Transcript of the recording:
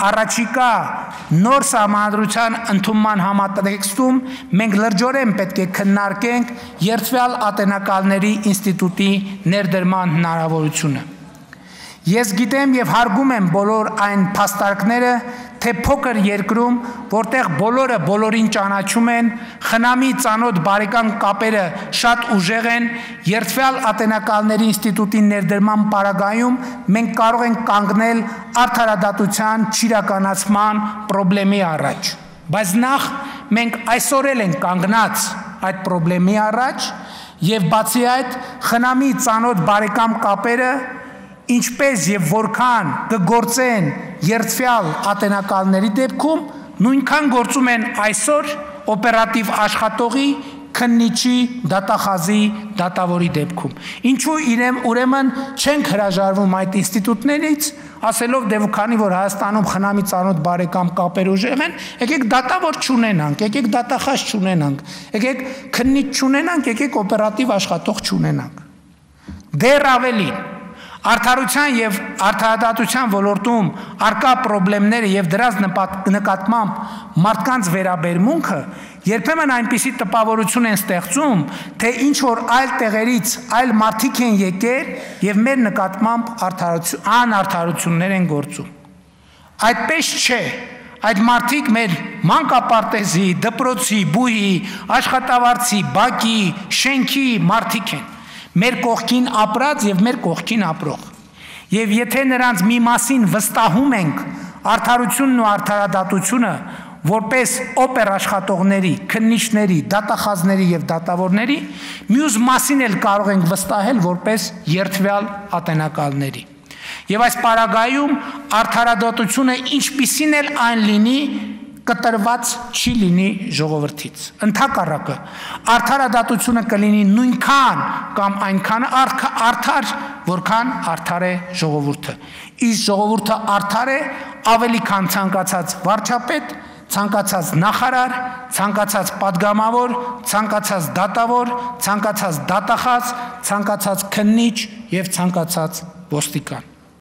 առաջիկա նոր սահմանադրության ընդունման համատեքստում մենք լրջորեն պետք է քննարկենք երթվյալ ատենակալների ինստիտուտի ներդրման հնարավորությունը։ Ես գիտեմ եւ հարգում եմ բոլոր այն փաստարկները, թե փոքր երկրում, որտեղ բոլորը բոլորին ճանաչում են, խնամի ծանոթ բարեկամ կապերը շատ ուժեղ են, երթվյալ ատենակալների ինստիտուտի ներդրման պարագայում մենք կարող ենք կանգնել արդարադատության չիրականացման խնդրի առաջ։ Բայց նախ մենք այսօր էլ ենք կանգնած այդ խնդրի առաջ եւ բացի այդ խնամի ծանոթ բարեկամ կապերը ինչպես եւ որքան կգործեն երթվյալ ատենակալների դեպքում, նույնքան գործում են այսօր օպերատիվ աշխատողի, քննիչի, դատախազի, դատավորի դեպքում։ Ինչու ուրեմն չենք հրաժարվում այդ ինստիտուտներից, ասելով դե քանի որ Հայաստանում խնամի ծանոթ բարեկամ կապեր ուժեղ են, եկեք դատավոր չունենանք, եկեք դատախազ չունենանք, եկեք քննիչ չունենանք, եկեք օպերատիվ աշխատող չունենանք։ Դեռ ավելին Արդարության եւ արդարադատության ոլորտում արկա խնդիրները եւ դրանց նկատմամբ մարդկանց վերաբերմունքը երբեմն այնպիսի տպավորություն են ստեղծում, թե ինչ որ այլ տեղերից այլ մարդիկ են եկել եւ մեր նկատմամբ անարդարություններ են գործում։ Այդպես չէ։ Այդ մարդիկ մեր մանկապարտեզի, դպրոցի, բուհի, աշխատավարձի, բակի, շենքի մարդիկ են։ Մեր կողքին ապրած եւ մեր կողքին ապրող։ Եվ եթե նրանց մի մասին վստահում ենք արդարությունն ու արդարադատությունը որպես օպեր աշխատողների, քննիչների, դատախազների եւ դատավորների, մյուս մասին էլ կարող ենք վստահել որպես երթվյալ ատենակալների։ Եվ այս պարագայում արդարադատությունը ինչպիսին էլ այն լինի, կտրված չի լինի ժողովրդից։ Ընդհակառակը, արդարադատությունը կլինի նույնքան կամ այնքան արդար, որքան արդար է ժողովուրդը։ Իսկ ժողովուրդը արդար է ավելի քան ցանկացած վարչապետ, ցանկացած նախարար, ցանկացած падգամավոր, ցանկացած դատավոր, ցանկացած դատախազ, ցանկացած քննիչ եւ ցանկացած ոստիկան։